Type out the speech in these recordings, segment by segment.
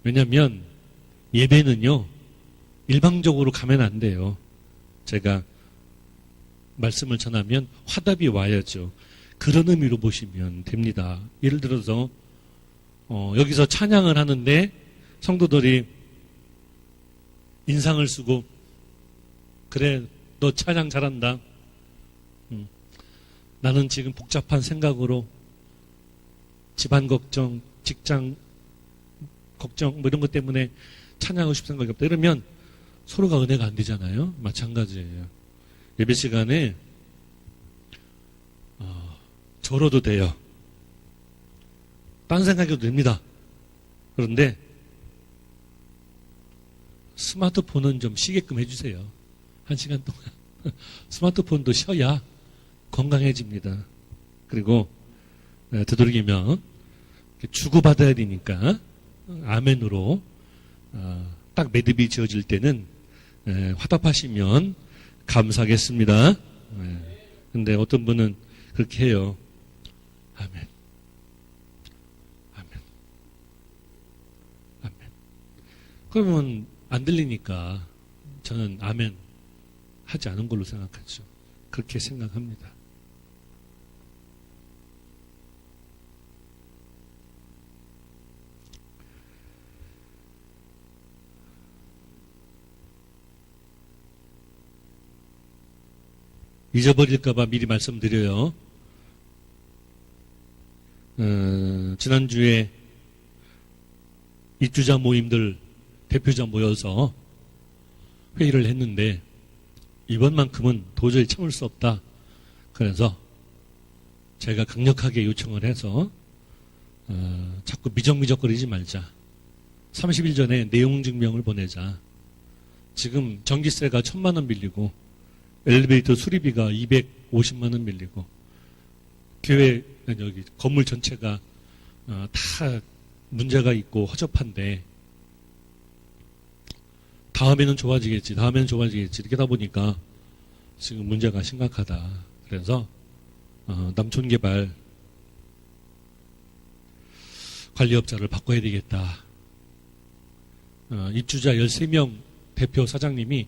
왜냐하면 예배는요, 일방적으로 가면 안 돼요. 제가 말씀을 전하면 화답이 와야죠. 그런 의미로 보시면 됩니다. 예를 들어서 여기서 찬양을 하는데 성도들이 인상을 쓰고 그래 너 찬양 잘한다. 나는 지금 복잡한 생각으로 집안 걱정, 직장 걱정 뭐 이런 것 때문에 찬양하고 싶은 생각이 없다. 이러면 서로가 은혜가 안 되잖아요. 마찬가지예요. 예배 시간에 절어도 돼요. 딴 생각해도 됩니다. 그런데 스마트폰은 좀 쉬게끔 해주세요. 1시간 동안. 스마트폰도 쉬어야 건강해집니다. 그리고 되도록이면 주고받아야 되니까 아멘으로 딱 매듭이 지어질 때는 화답하시면 감사하겠습니다. 근데 어떤 분은 그렇게 해요. 아멘. 아멘. 아멘. 그러면 안 들리니까 저는 아멘 하지 않은 걸로 생각하죠. 그렇게 생각합니다. 잊어버릴까봐 미리 말씀드려요. 지난주에 입주자 모임들 대표자 모여서 회의를 했는데 이번만큼은 도저히 참을 수 없다. 그래서 제가 강력하게 요청을 해서 자꾸 미적미적거리지 말자. 30일 전에 내용 증명을 보내자. 지금 전기세가 1,000만 원 밀리고 엘리베이터 수리비가 250만 원 밀리고 교회 여기 건물 전체가 다 문제가 있고 허접한데 다음에는 좋아지겠지 이렇게 하다 보니까 지금 문제가 심각하다. 그래서 남촌개발 관리업자를 바꿔야 되겠다. 입주자 13명 대표 사장님이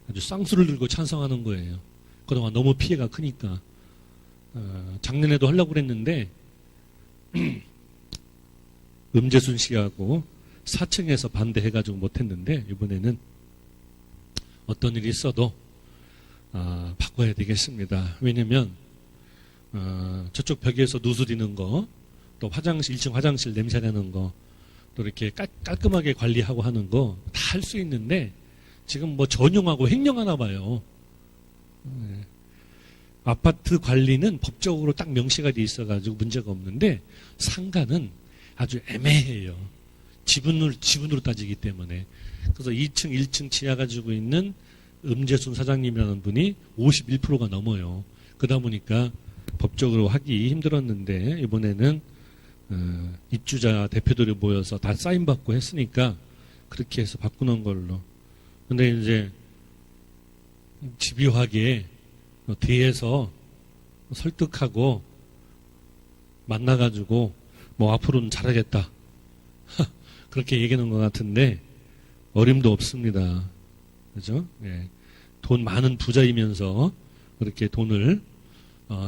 아주 쌍수를 들고 찬성하는 거예요. 그동안 너무 피해가 크니까. 작년에도 하려고 그랬는데 음재순 씨하고 4층에서 반대해가지고 못했는데 이번에는 어떤 일이 있어도 바꿔야 되겠습니다. 왜냐면 저쪽 벽에서 누수리는 거, 또 화장실 1층 화장실 냄새 나는 거, 또 이렇게 깔끔하게 관리하고 하는 거 다 할 수 있는데 지금 뭐 전용하고 횡령하나 봐요. 아파트 관리는 법적으로 딱 명시가 돼 있어가지고 문제가 없는데 상가는 아주 애매해요. 지분으로 따지기 때문에. 그래서 2층, 1층 지하 가지고 있는 음재순 사장님이라는 분이 51%가 넘어요. 그러다 보니까 법적으로 하기 힘들었는데 이번에는 입주자 대표들이 모여서 다 사인받고 했으니까 그렇게 해서 바꾸는 걸로. 근데 이제 집요하게 뒤에서 설득하고 만나가지고 뭐 앞으로는 잘하겠다 그렇게 얘기하는 것 같은데 어림도 없습니다. 그죠? 예. 돈 많은 부자이면서 그렇게 돈을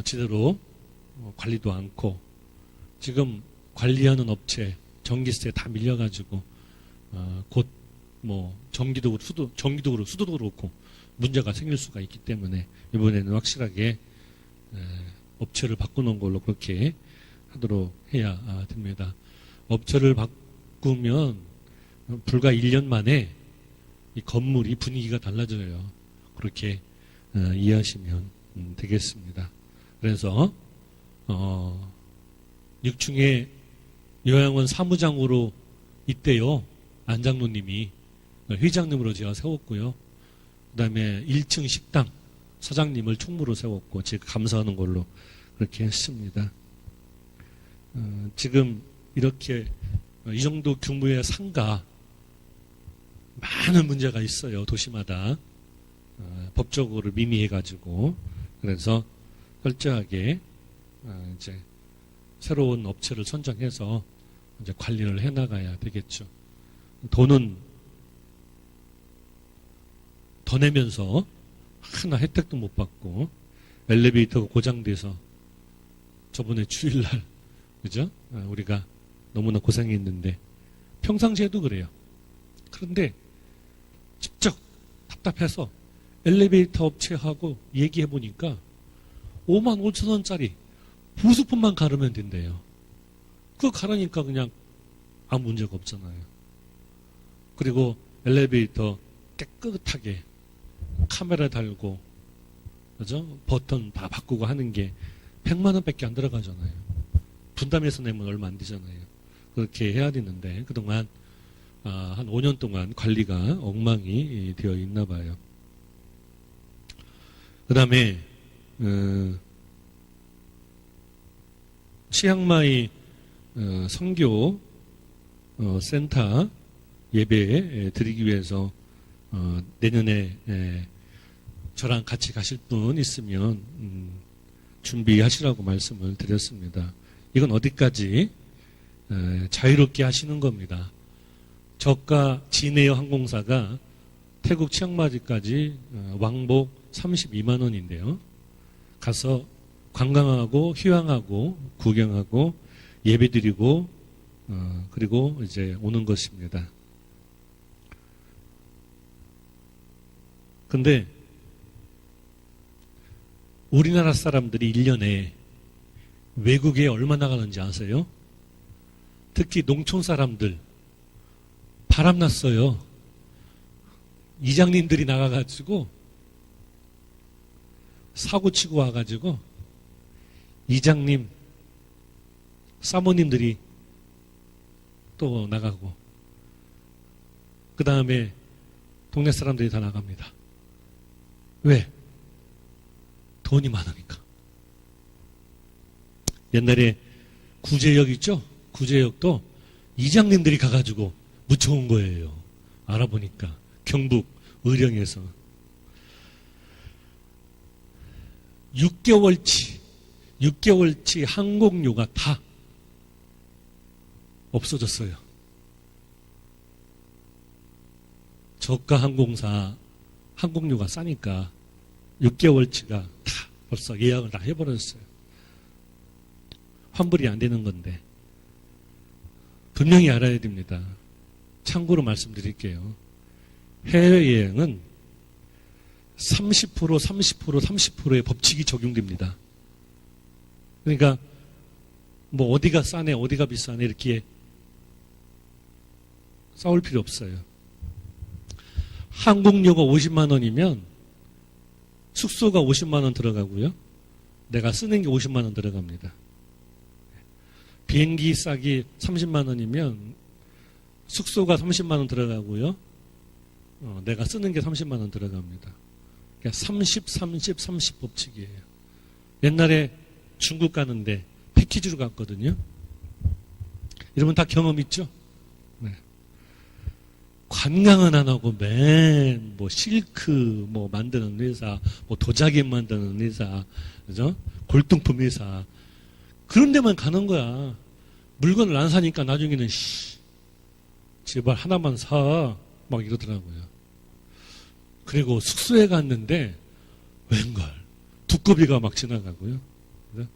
제대로 관리도 않고 지금 관리하는 업체 전기세 다 밀려가지고 곧 뭐 전기도 수도도 그렇고 문제가 생길 수가 있기 때문에 이번에는 확실하게 업체를 바꾸는 걸로 그렇게 하도록 해야 됩니다. 업체를 바꾸면 불과 1년 만에 이 건물이 분위기가 달라져요. 그렇게 이해하시면 되겠습니다. 그래서 6층에 요양원 사무장으로 있대요. 안장로님이 회장님으로 제가 세웠고요. 그 다음에 1층 식당 사장님을 총무로 세웠고 제가 감사하는 걸로 그렇게 했습니다. 지금 이렇게 이 정도 규모의 상가 많은 문제가 있어요. 도시마다 법적으로 민의해가지고 그래서 철저하게 이제 새로운 업체를 선정해서 이제 관리를 해나가야 되겠죠. 돈은 더 내면서 하나 혜택도 못 받고 엘리베이터가 고장돼서 저번에 주일날 그죠? 우리가 너무나 고생했는데 평상시에도 그래요. 그런데 직접 답답해서 엘리베이터 업체하고 얘기해 보니까 5만 5천 원짜리 부수품만 가르면 된대요. 그거 가르니까 그냥 아무 문제가 없잖아요. 그리고 엘리베이터 깨끗하게 카메라 달고 그죠? 버튼 다 바꾸고 하는 게 100만 원밖에 안 들어가잖아요. 분담해서 내면 얼마 안 되잖아요. 그렇게 해야 되는데 그동안 한 5년 동안 관리가 엉망이 되어 있나 봐요. 그 다음에 치앙마이 선교 센터 예배 드리기 위해서 내년에 저랑 같이 가실 분 있으면 준비하시라고 말씀을 드렸습니다. 이건 어디까지 자유롭게 하시는 겁니다. 저가 진에어 항공사가 태국 치앙마이까지 왕복 32만 원인데요. 가서 관광하고 휴양하고 구경하고 예배드리고 그리고 이제 오는 것입니다. 근데 우리나라 사람들이 1년에 외국에 얼마 나가는지 아세요? 특히 농촌 사람들 바람났어요. 이장님들이 나가가지고 사고치고 와가지고 이장님 사모님들이 또 나가고 그 다음에 동네 사람들이 다 나갑니다. 왜? 돈이 많으니까. 옛날에 구제역 있죠? 구제역도 이장님들이 가가지고 묻혀온 거예요. 알아보니까 경북 의령에서 6개월치 항공료가 다 없어졌어요. 저가 항공사 항공료가 싸니까 6개월치가 다 벌써 예약을 다 해버렸어요. 환불이 안 되는 건데 분명히 알아야 됩니다. 참고로 말씀드릴게요. 해외여행은 30%의 법칙이 적용됩니다. 그러니까 뭐 어디가 싸네 어디가 비싸네 이렇게 싸울 필요 없어요. 항공료가 50만 원이면 숙소가 50만 원 들어가고요. 내가 쓰는 게 50만 원 들어갑니다. 비행기 싸기 30만 원이면 숙소가 30만 원 들어가고요. 내가 쓰는 게 30만 원 들어갑니다. 그러니까 30 법칙이에요. 옛날에 중국 가는데 패키지로 갔거든요. 여러분 다 경험 있죠? 네. 관광은 안 하고 맨 뭐 실크 뭐 만드는 회사, 뭐 도자기 만드는 회사, 그죠? 골동품 회사 그런 데만 가는 거야. 물건을 안 사니까 나중에는 제발 하나만 사 막 이러더라고요. 그리고 숙소에 갔는데 웬걸 두꺼비가 막 지나가고요. 그죠?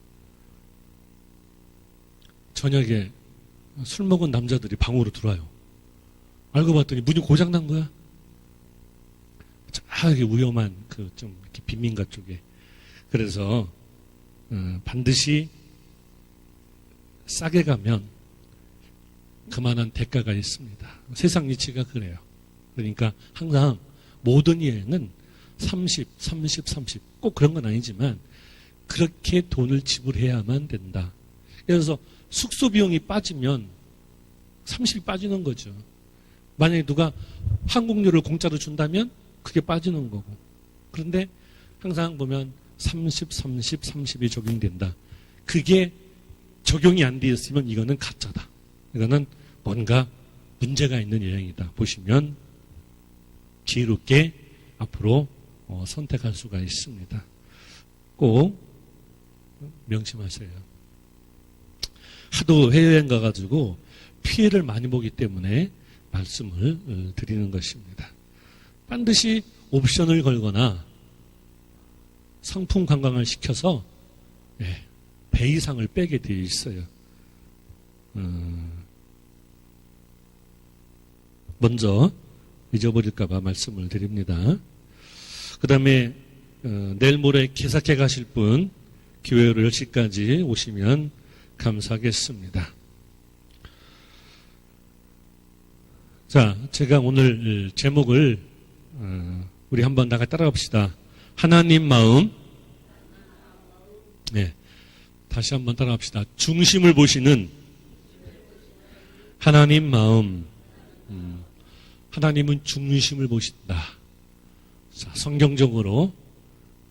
저녁에 술 먹은 남자들이 방으로 들어와요. 알고 봤더니 문이 고장 난 거야. 저기 위험한 그 좀 이렇게 빈민가 쪽에. 그래서 반드시 싸게 가면 그만한 대가가 있습니다. 세상 이치가 그래요. 그러니까 항상 모든 여행은 30 꼭 그런 건 아니지만 그렇게 돈을 지불해야만 된다. 그래서 숙소 비용이 빠지면 30이 빠지는 거죠. 만약에 누가 항공료를 공짜로 준다면 그게 빠지는 거고. 그런데 항상 보면 30이 적용된다. 그게 적용이 안 되어 있으면 이거는 가짜다. 이거는 뭔가 문제가 있는 여행이다. 보시면 지혜롭게 앞으로 선택할 수가 있습니다. 꼭 명심하세요. 하도 해외여행 가가지고 피해를 많이 보기 때문에 말씀을 드리는 것입니다. 반드시 옵션을 걸거나 상품 관광을 시켜서 배 이상을 빼게 되어 있어요. 먼저 잊어버릴까봐 말씀을 드립니다. 그 다음에 내일 모레 개사케 가실 분 교회로 10시까지 오시면 감사하겠습니다. 자, 제가 오늘 제목을 우리 한번 나가 따라 봅시다. 하나님 마음. 네, 다시 한번 따라 합시다. 중심을 보시는 하나님 마음. 하나님은 중심을 보신다. 자, 성경적으로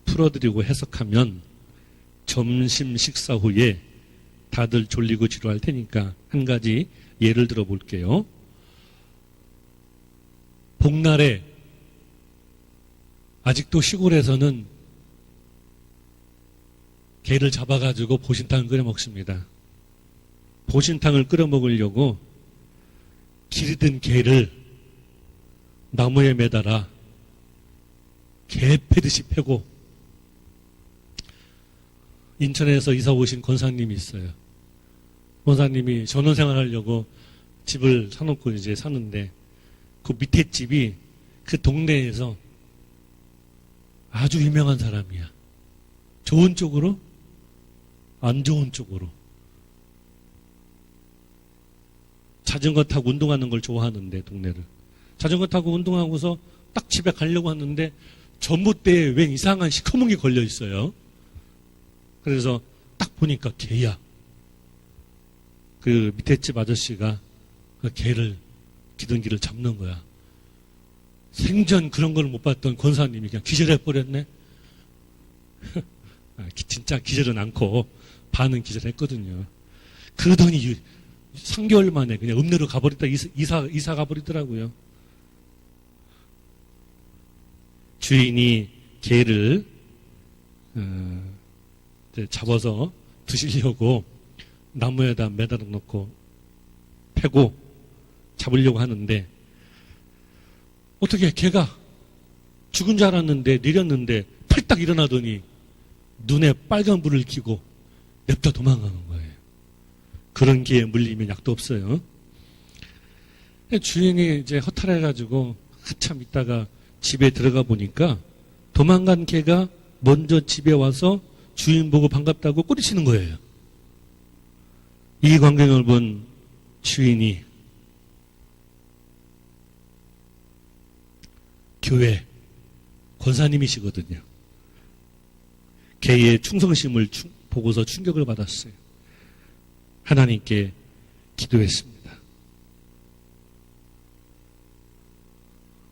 풀어드리고 해석하면 점심 식사 후에 다들 졸리고 지루할 테니까 한 가지 예를 들어 볼게요. 복날에 아직도 시골에서는 게를 잡아가지고 보신탕을 끓여 먹습니다. 보신탕을 끓여 먹으려고 기르던 게를 나무에 매달아 게 패듯이 패고, 인천에서 이사 오신 권사님이 있어요. 권사님이 전원생활 하려고 집을 사놓고 이제 사는데 그 밑에 집이 그 동네에서 아주 유명한 사람이야. 좋은 쪽으로, 안 좋은 쪽으로. 자전거 타고 운동하는 걸 좋아하는데, 동네를. 자전거 타고 운동하고서 딱 집에 가려고 하는데 전봇대에 웬 이상한 시커먼 게 걸려 있어요. 그래서 딱 보니까 개야. 그 밑에 집 아저씨가 그 개를, 기둥기를 잡는 거야. 생전 그런 걸 못 봤던 권사님이 그냥 기절해버렸네. 진짜 기절은 않고 반은 기절했거든요. 그러더니 3개월 만에 그냥 읍내로 가버렸다, 이사 가버리더라고요. 주인이 개를 잡아서 드시려고 나무에다 매달아 놓고 패고 잡으려고 하는데, 어떻게 개가 죽은 줄 알았는데, 내렸는데 팔딱 일어나더니 눈에 빨간 불을 켜고 냅다 도망가는 거예요. 그런 개에 물리면 약도 없어요. 주인이 이제 허탈해가지고 한참 있다가 집에 들어가 보니까 도망간 개가 먼저 집에 와서 주인 보고 반갑다고 꼬리치는 거예요. 이 광경을 본 주인이 교회 권사님이시거든요. 개의 충성심을 보고서 충격을 받았어요. 하나님께 기도했습니다.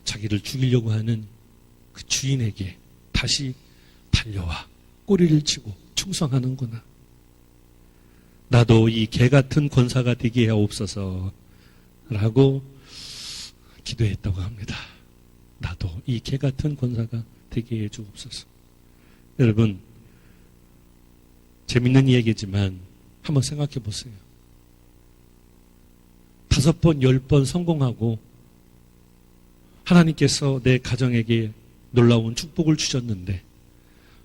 자기를 죽이려고 하는 그 주인에게 다시 달려와 꼬리를 치고 충성하는구나. 나도 이 개 같은 권사가 되게 하옵소서 라고 기도했다고 합니다. 나도 이 개 같은 권사가 되게 해 주옵소서. 여러분, 재밌는 이야기지만 한번 생각해 보세요. 5번, 10번 성공하고 하나님께서 내 가정에게 놀라운 축복을 주셨는데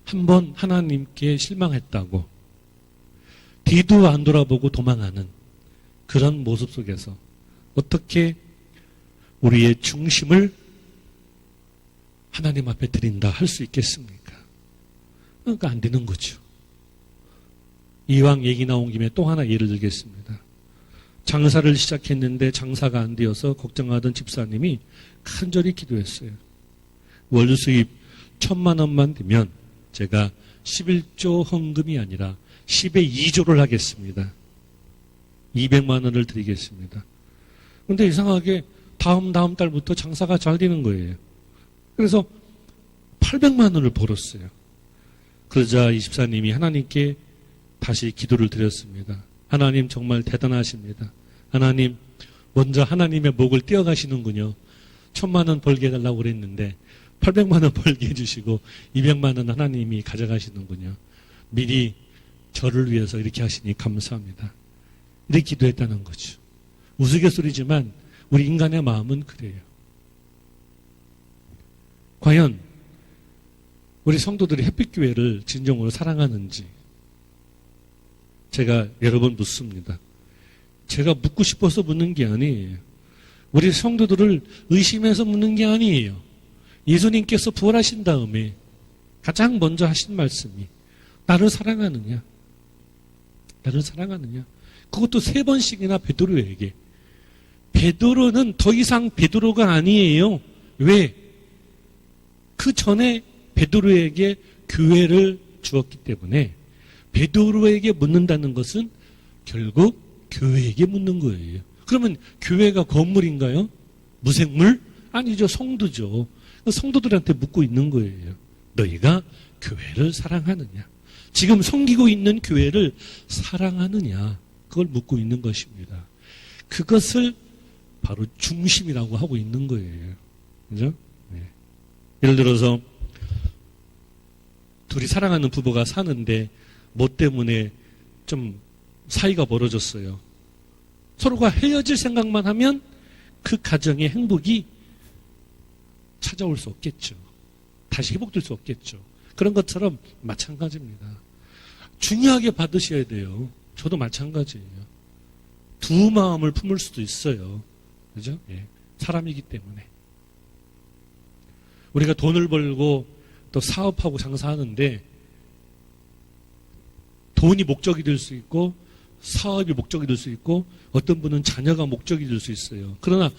한 번 하나님께 실망했다고 뒤도 안 돌아보고 도망하는 그런 모습 속에서 어떻게 우리의 중심을 하나님 앞에 드린다 할 수 있겠습니까? 그러니까 안 되는 거죠. 이왕 얘기 나온 김에 또 하나 예를 들겠습니다. 장사를 시작했는데 장사가 안 되어서 걱정하던 집사님이 간절히 기도했어요. 월 수입 1,000만 원만 되면 제가 11조 헌금이 아니라 10의 2조를 하겠습니다. 200만 원을 드리겠습니다. 그런데 이상하게 다음 달부터 장사가 잘 되는 거예요. 그래서 800만 원을 벌었어요. 그러자 이 집사님이 하나님께 다시 기도를 드렸습니다. 하나님 정말 대단하십니다. 하나님, 먼저 하나님의 목을 떼어가시는군요. 1,000만 원 벌게 해달라고 그랬는데 800만 원 벌게 해주시고 200만 원 하나님이 가져가시는군요. 미리 저를 위해서 이렇게 하시니 감사합니다. 이렇게 기도했다는 거죠. 우스갯소리지만 우리 인간의 마음은 그래요. 과연 우리 성도들이 햇빛교회를 진정으로 사랑하는지 제가 여러 번 묻습니다. 제가 묻고 싶어서 묻는 게 아니에요. 우리 성도들을 의심해서 묻는 게 아니에요. 예수님께서 부활하신 다음에 가장 먼저 하신 말씀이 나를 사랑하느냐? 나를 사랑하느냐? 그것도 3번씩이나 베드로에게. 베드로는 더 이상 베드로가 아니에요. 왜? 그 전에 베드로에게 교회를 주었기 때문에 베드로에게 묻는다는 것은 결국 교회에게 묻는 거예요. 그러면 교회가 건물인가요? 무생물? 아니죠. 성도죠. 성도들한테 묻고 있는 거예요. 너희가 교회를 사랑하느냐? 지금 섬기고 있는 교회를 사랑하느냐? 그걸 묻고 있는 것입니다. 그것을 바로 중심이라고 하고 있는 거예요. 그죠? 네. 예를 들어서 둘이 사랑하는 부부가 사는데 뭐 때문에 좀 사이가 멀어졌어요. 서로가 헤어질 생각만 하면 그 가정의 행복이 찾아올 수 없겠죠. 다시 회복될 수 없겠죠. 그런 것처럼 마찬가지입니다. 중요하게 받으셔야 돼요. 저도 마찬가지예요. 두 마음을 품을 수도 있어요. 그죠? 예. 사람이기 때문에. 우리가 돈을 벌고 또 사업하고 장사하는데 돈이 목적이 될 수 있고 사업이 목적이 될 수 있고 어떤 분은 자녀가 목적이 될 수 있어요. 그러나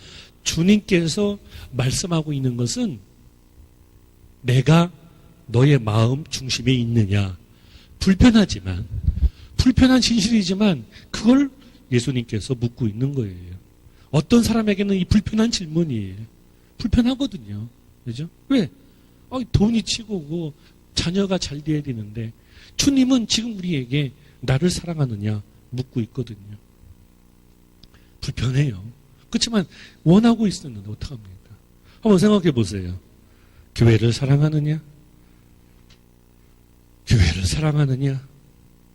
주님께서 말씀하고 있는 것은 내가 너의 마음 중심에 있느냐. 불편하지만 불편한 진실이지만 그걸 예수님께서 묻고 있는 거예요. 어떤 사람에게는 이 불편한 질문이에요. 불편하거든요. 그죠? 왜? 돈이 치고고 자녀가 잘 돼야 되는데 주님은 지금 우리에게 나를 사랑하느냐 묻고 있거든요. 불편해요. 그렇지만 원하고 있었는데 어떡합니까? 한번 생각해 보세요. 교회를 사랑하느냐? 교회를 사랑하느냐?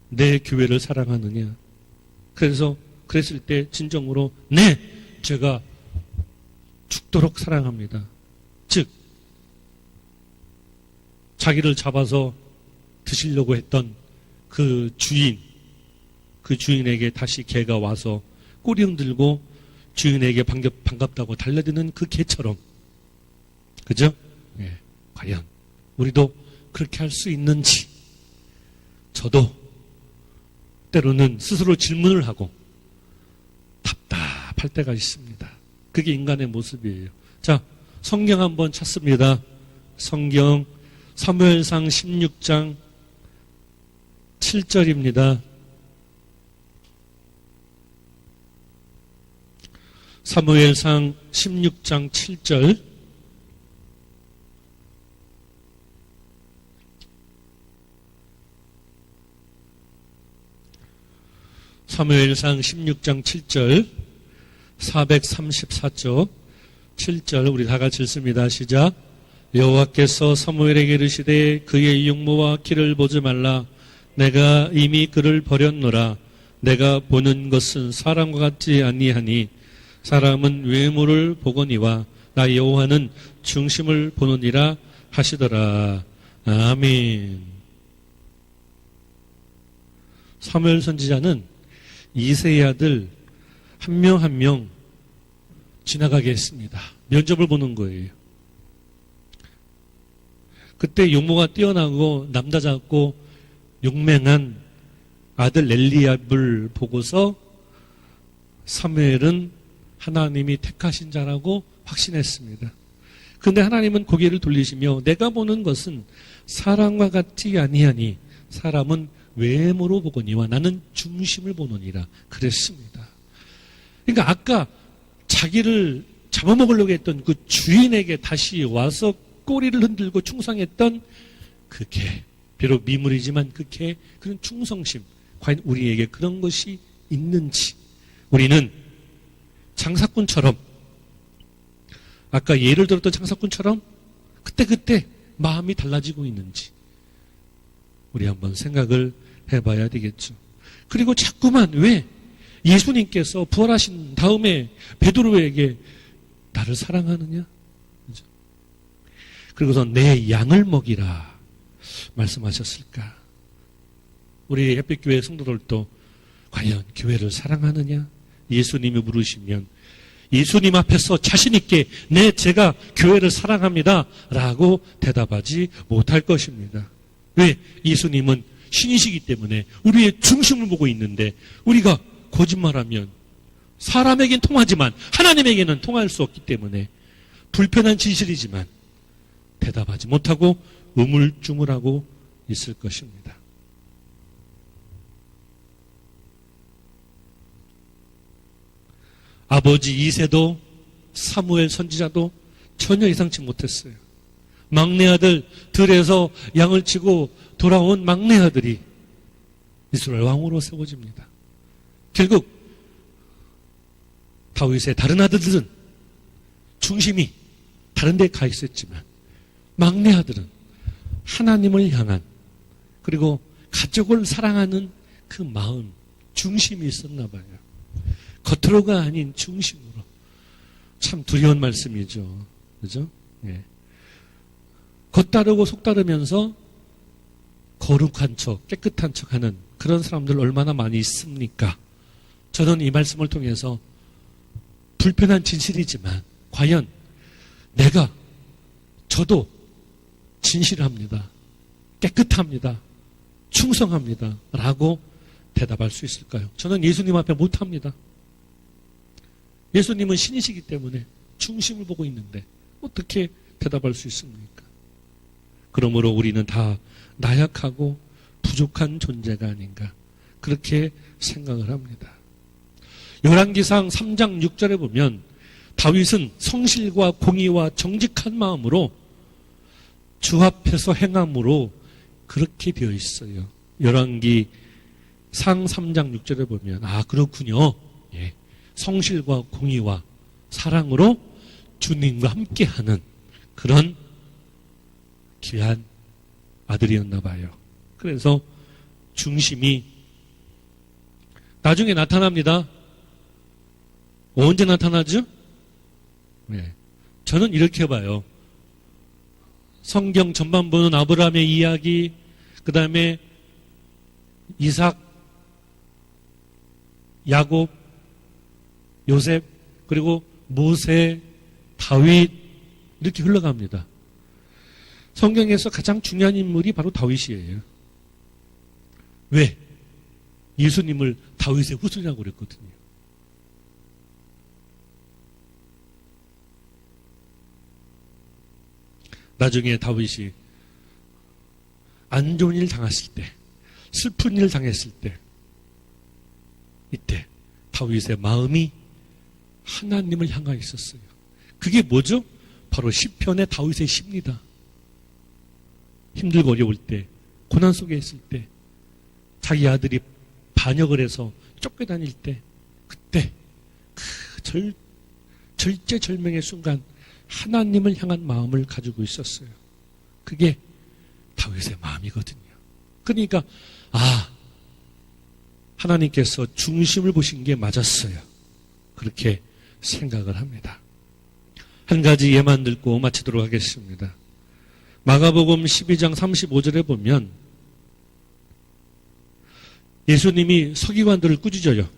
내 교회를 사랑하느냐? 그래서 그랬을 때 진정으로 네! 제가 죽도록 사랑합니다. 즉 자기를 잡아서 드시려고 했던 그 주인에게 다시 개가 와서 꼬리 흔들고 주인에게 반갑다고 달려드는 그 개처럼. 그죠? 예. 과연 우리도 그렇게 할 수 있는지 저도 때로는 스스로 질문을 하고 답답할 때가 있습니다. 그게 인간의 모습이에요. 자, 성경 한번 찾습니다. 성경 사무엘상 16장 7절입니다. 사무엘상 16장 7절. 사무엘상 16장 7절 434쪽 7절 우리 다 같이 읽습니다. 시작. 여호와께서 사무엘에게 이르시되 그의 육모와 키를 보지 말라. 내가 이미 그를 버렸노라. 내가 보는 것은 사람과 같지 아니하니 사람은 외모를 보거니와 나 여호와는 중심을 보느니라 하시더라. 아멘. 사무엘 선지자는 이새의 아들 한 명 한 명 지나가게 했습니다. 면접을 보는 거예요. 그때 용모가 뛰어나고 남다잡고 용맹한 아들 엘리압을 보고서 사무엘은 하나님이 택하신 자라고 확신했습니다. 그런데 하나님은 고개를 돌리시며 내가 보는 것은 사람과 같지 아니하니 사람은 외모로 보거니와 나는 중심을 보느니라 그랬습니다. 그러니까 아까 자기를 잡아먹으려고 했던 그 주인에게 다시 와서 꼬리를 흔들고 충성했던 그 개, 비록 미물이지만 그 개, 그런 충성심, 과연 우리에게 그런 것이 있는지, 우리는 장사꾼처럼, 아까 예를 들었던 장사꾼처럼 그때그때 마음이 달라지고 있는지 우리 한번 생각을 해봐야 되겠죠. 그리고 자꾸만 왜 예수님께서 부활하신 다음에 베드로에게 나를 사랑하느냐? 그죠? 그리고서 내 양을 먹이라 말씀하셨을까? 우리 햇빛교회 성도들도 과연 교회를 사랑하느냐? 예수님이 물으시면 예수님 앞에서 자신있게 제가 교회를 사랑합니다 라고 대답하지 못할 것입니다. 왜? 예수님은 신이시기 때문에 우리의 중심을 보고 있는데 우리가 거짓말하면 사람에겐 통하지만 하나님에게는 통할 수 없기 때문에 불편한 진실이지만 대답하지 못하고 우물쭈물하고 있을 것입니다. 아버지 이새도 사무엘 선지자도 전혀 예상치 못했어요. 막내 아들 들에서 양을 치고 돌아온 막내 아들이 이스라엘 왕으로 세워집니다. 결국 다윗의 다른 아들들은 중심이 다른 데 가 있었지만 막내 아들은 하나님을 향한 그리고 가족을 사랑하는 그 마음, 중심이 있었나 봐요. 겉으로가 아닌 중심으로. 참 두려운 말씀이죠. 그죠? 예. 겉다르고 속다르면서 거룩한 척, 깨끗한 척 하는 그런 사람들 얼마나 많이 있습니까? 저는 이 말씀을 통해서 불편한 진실이지만 과연 저도 진실합니다. 깨끗합니다. 충성합니다. 라고 대답할 수 있을까요? 저는 예수님 앞에 못합니다. 예수님은 신이시기 때문에 중심을 보고 있는데 어떻게 대답할 수 있습니까? 그러므로 우리는 다 나약하고 부족한 존재가 아닌가 그렇게 생각을 합니다. 열왕기상 3장 6절에 보면 다윗은 성실과 공의와 정직한 마음으로 주 앞에서 행함으로 그렇게 되어 있어요. 열왕기상 3장 6절에 보면 그렇군요. 예. 성실과 공의와 사랑으로 주님과 함께하는 그런 귀한 아들이었나 봐요. 그래서 중심이 나중에 나타납니다. 언제 나타나죠? 네. 저는 이렇게 봐요. 성경 전반부는 아브라함의 이야기, 그 다음에 이삭, 야곱, 요셉, 그리고 모세, 다윗 이렇게 흘러갑니다. 성경에서 가장 중요한 인물이 바로 다윗이에요. 왜? 예수님을 다윗의 후손이라고 그랬거든요. 나중에 다윗이 안 좋은 일 당했을 때, 슬픈 일 당했을 때, 이때 다윗의 마음이 하나님을 향하여 있었어요. 그게 뭐죠? 바로 시편의 다윗의 시입니다. 힘들고 어려울 때, 고난 속에 있을 때, 자기 아들이 반역을 해서 쫓겨다닐 때, 그때 그 절제절명의 순간 하나님을 향한 마음을 가지고 있었어요. 그게 다윗의 마음이거든요. 그러니까 하나님께서 중심을 보신 게 맞았어요. 그렇게 생각을 합니다. 한 가지 예만 듣고 마치도록 하겠습니다. 마가복음 12장 35절에 보면 예수님이 서기관들을 꾸짖어요.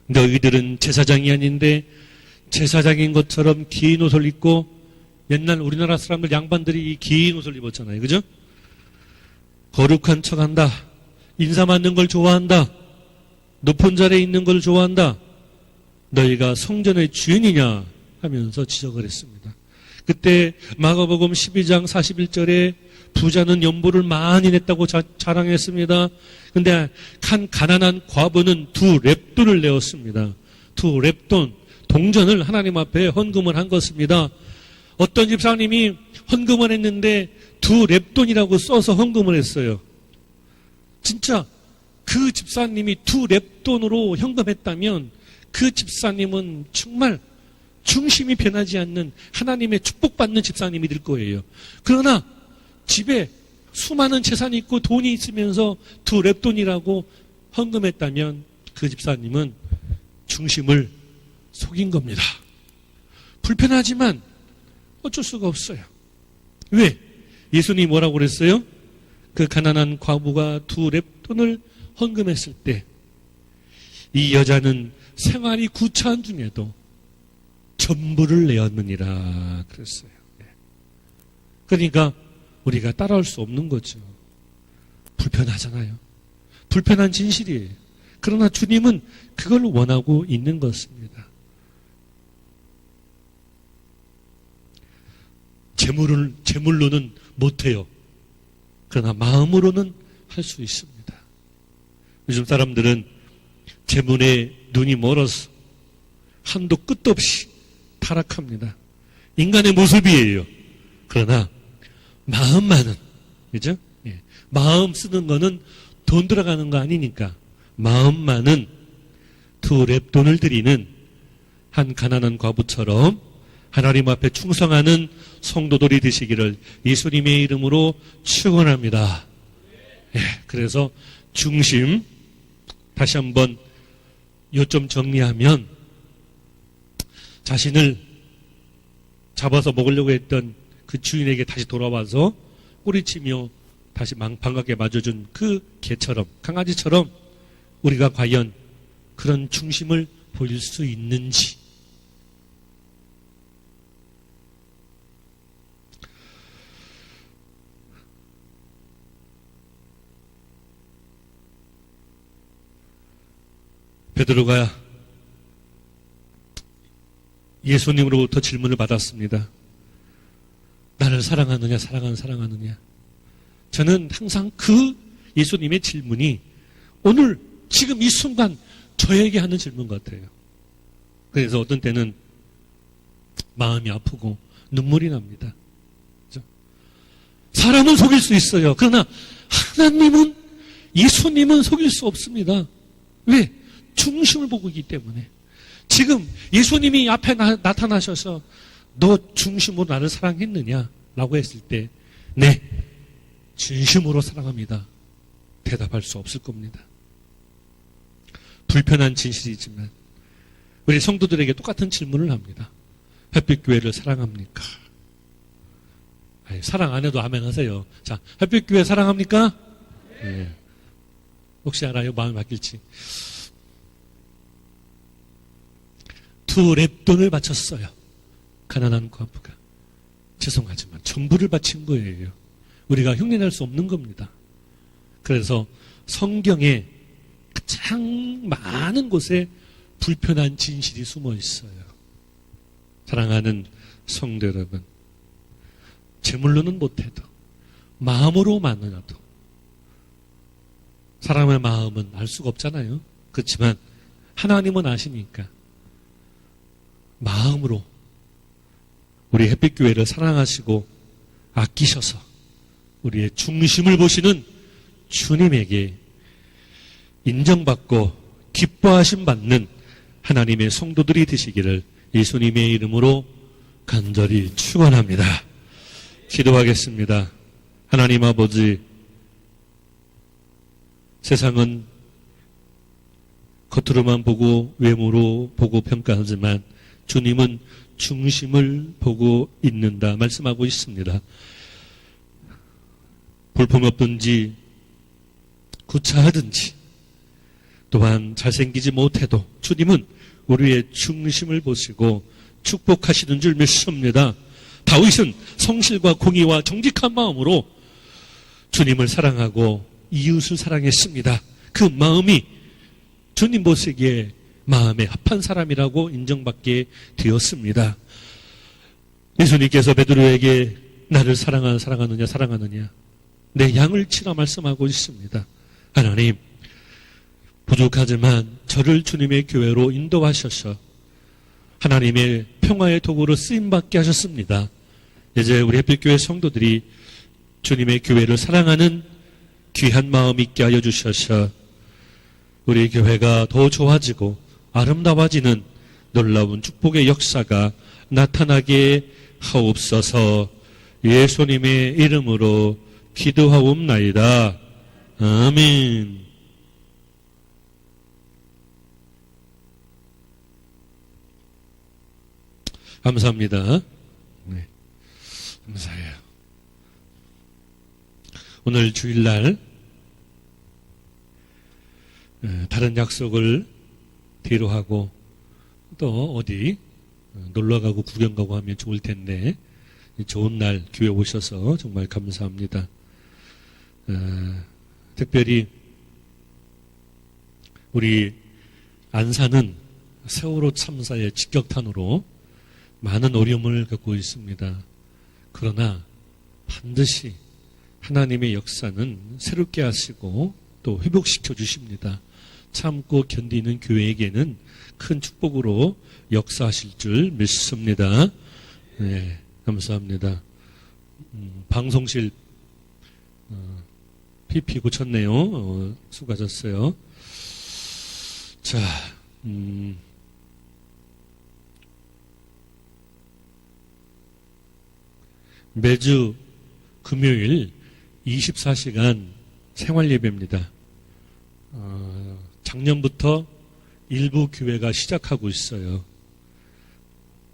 너희들은 제사장이 아닌데 제사장인 것처럼 긴 옷을 입고, 옛날 우리나라 사람들 양반들이 이 긴 옷을 입었잖아요. 그죠? 거룩한 척한다. 인사 받는 걸 좋아한다. 높은 자리에 있는 걸 좋아한다. 너희가 성전의 주인이냐 하면서 지적을 했습니다. 그때 마가복음 12장 41절에 부자는 연보를 많이 냈다고 자랑했습니다. 근데 한 가난한 과부는 2렙돈을 내었습니다. 2렙돈, 동전을 하나님 앞에 헌금을 한 것입니다. 어떤 집사님이 헌금을 했는데 2렙돈이라고 써서 헌금을 했어요. 진짜 그 집사님이 2렙돈으로 헌금했다면 그 집사님은 정말 중심이 변하지 않는 하나님의 축복받는 집사님이 될 거예요. 그러나 집에 수많은 재산이 있고 돈이 있으면서 2렙돈이라고 헌금했다면 그 집사님은 중심을 속인 겁니다. 불편하지만 어쩔 수가 없어요. 왜? 예수님이 뭐라고 그랬어요? 그 가난한 과부가 2렙돈을 헌금했을 때 이 여자는 생활이 구차한 중에도 전부를 내었느니라 그랬어요. 그러니까 우리가 따라올 수 없는 거죠. 불편하잖아요. 불편한 진실이에요. 그러나 주님은 그걸 원하고 있는 것입니다. 재물로는 못해요. 그러나 마음으로는 할 수 있습니다. 요즘 사람들은 재물에 눈이 멀어서 한도 끝도 없이 타락합니다. 인간의 모습이에요. 그러나 마음만은, 그죠? 예. 마음 쓰는 거는 돈 들어가는 거 아니니까 마음만은 2렙돈을 드리는 한 가난한 과부처럼 하나님 앞에 충성하는 성도들이 되시기를 예수님의 이름으로 축원합니다. 예, 그래서 중심 다시 한번 요점 정리하면 자신을 잡아서 먹으려고 했던 그 주인에게 다시 돌아와서 꼬리치며 다시 반갑게 맞아준 그 개처럼, 강아지처럼 우리가 과연 그런 중심을 보일 수 있는지. 베드로가 예수님으로부터 질문을 받았습니다. 나를 사랑하느냐, 사랑하느냐. 저는 항상 그 예수님의 질문이 오늘 지금 이 순간 저에게 하는 질문 같아요. 그래서 어떤 때는 마음이 아프고 눈물이 납니다. 그렇죠? 사람은 속일 수 있어요. 그러나 하나님은, 예수님은 속일 수 없습니다. 왜? 중심을 보고 있기 때문에. 지금 예수님이 앞에 나타나셔서 너 중심으로 나를 사랑했느냐? 라고 했을 때 네, 진심으로 사랑합니다. 대답할 수 없을 겁니다. 불편한 진실이지만 우리 성도들에게 똑같은 질문을 합니다. 햇빛교회를 사랑합니까? 아니, 사랑 안 해도 아멘 하세요. 자, 햇빛교회 사랑합니까? 네. 혹시 알아요? 마음이 바뀔지. 2렙돈을 바쳤어요. 가난한 과부가. 죄송하지만 전부를 바친 거예요. 우리가 흉내낼 수 없는 겁니다. 그래서 성경에 가장 많은 곳에 불편한 진실이 숨어 있어요. 사랑하는 성도 여러분, 재물로는 못해도 마음으로만이라도, 사람의 마음은 알 수가 없잖아요. 그렇지만 하나님은 아시니까 마음으로 우리 햇빛교회를 사랑하시고 아끼셔서 우리의 중심을 보시는 주님에게 인정받고 기뻐하심 받는 하나님의 성도들이 되시기를 예수님의 이름으로 간절히 축원합니다. 기도하겠습니다. 하나님 아버지, 세상은 겉으로만 보고 외모로 보고 평가하지만 주님은 중심을 보고 있는다 말씀하고 있습니다. 볼품없든지 구차하든지 또한 잘생기지 못해도 주님은 우리의 중심을 보시고 축복하시는 줄 믿습니다. 다윗은 성실과 공의와 정직한 마음으로 주님을 사랑하고 이웃을 사랑했습니다. 그 마음이 주님 보시기에 마음에 합한 사람이라고 인정받게 되었습니다. 예수님께서 베드로에게 나를 사랑하느냐 내 양을 치라 말씀하고 있습니다. 하나님, 부족하지만 저를 주님의 교회로 인도하셔서 하나님의 평화의 도구로 쓰임받게 하셨습니다. 이제 우리 햇빛교회 성도들이 주님의 교회를 사랑하는 귀한 마음 있게 하여 주셔서 우리 교회가 더 좋아지고 아름다워지는 놀라운 축복의 역사가 나타나게 하옵소서. 예수님의 이름으로 기도하옵나이다. 아멘. 감사합니다. 네, 감사해요. 오늘 주일날 다른 약속을 뒤로 하고 또 어디 놀러 가고 구경 가고 하면 좋을 텐데 좋은 날 교회 오셔서 정말 감사합니다. 특별히 우리 안산은 세월호 참사의 직격탄으로 많은 어려움을 겪고 있습니다. 그러나 반드시 하나님의 역사는 새롭게 하시고 또 회복시켜 주십니다. 참고 견디는 교회에게는 큰 축복으로 역사하실 줄 믿습니다. 네, 감사합니다. 방송실 PP 고쳤네요. 수고하셨어요. 자, 매주 금요일 24시간 생활예배입니다. 작년부터 일부 교회가 시작하고 있어요.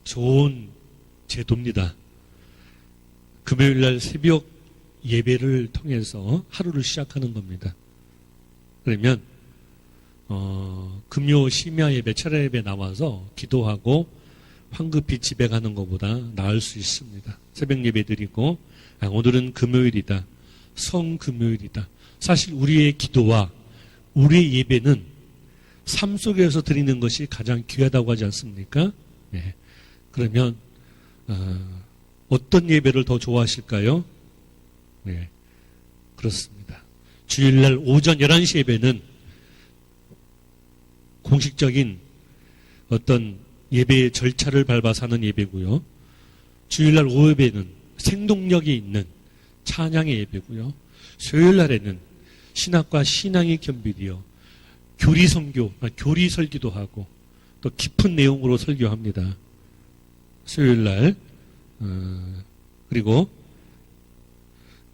좋은 제도입니다. 금요일날 새벽 예배를 통해서 하루를 시작하는 겁니다. 그러면 금요 심야 예배, 철야 예배 나와서 기도하고 황급히 집에 가는 것보다 나을 수 있습니다. 새벽 예배 드리고 오늘은 금요일이다. 성금요일이다. 사실 우리의 기도와 우리의 예배는 삶 속에서 드리는 것이 가장 귀하다고 하지 않습니까? 네. 그러면 어떤 예배를 더 좋아하실까요? 네, 그렇습니다. 주일날 오전 11시 예배는 공식적인 어떤 예배의 절차를 밟아서 하는 예배고요. 주일날 오후 예배는 생동력이 있는 찬양의 예배고요. 수요일날에는 신학과 신앙이 겸비되어 교리 설교도 하고 또 깊은 내용으로 설교합니다. 수요일날 그리고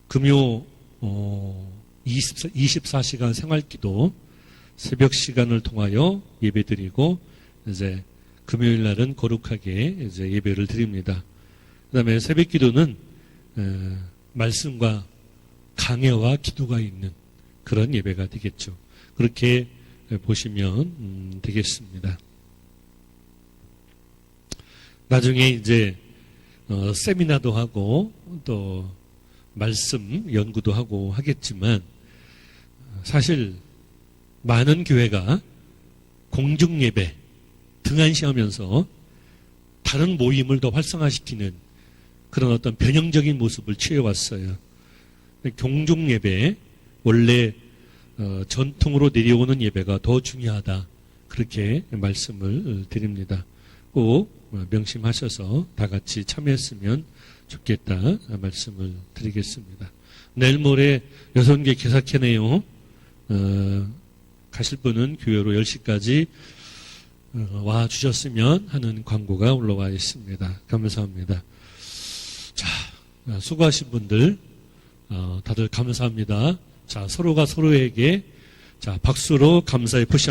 금요 24시간 생활기도 새벽 시간을 통하여 예배드리고 이제 금요일 날은 거룩하게 이제 예배를 드립니다. 그다음에 새벽기도는 말씀과 강해와 기도가 있는 그런 예배가 되겠죠. 그렇게 보시면 되겠습니다. 나중에 이제 세미나도 하고 또 말씀 연구도 하고 하겠지만 사실 많은 교회가 공중예배 등한시하면서 다른 모임을 더 활성화시키는 그런 어떤 변형적인 모습을 취해왔어요. 공중예배 원래 전통으로 내려오는 예배가 더 중요하다. 그렇게 말씀을 드립니다. 꼭 명심하셔서 다 같이 참여했으면 좋겠다 말씀을 드리겠습니다. 내일 모레 여성계 개사케네요. 가실 분은 교회로 10시까지 와 주셨으면 하는 광고가 올라와 있습니다. 감사합니다. 자, 수고하신 분들 다들 감사합니다. 자, 서로가 서로에게 자 박수로 감사의 표시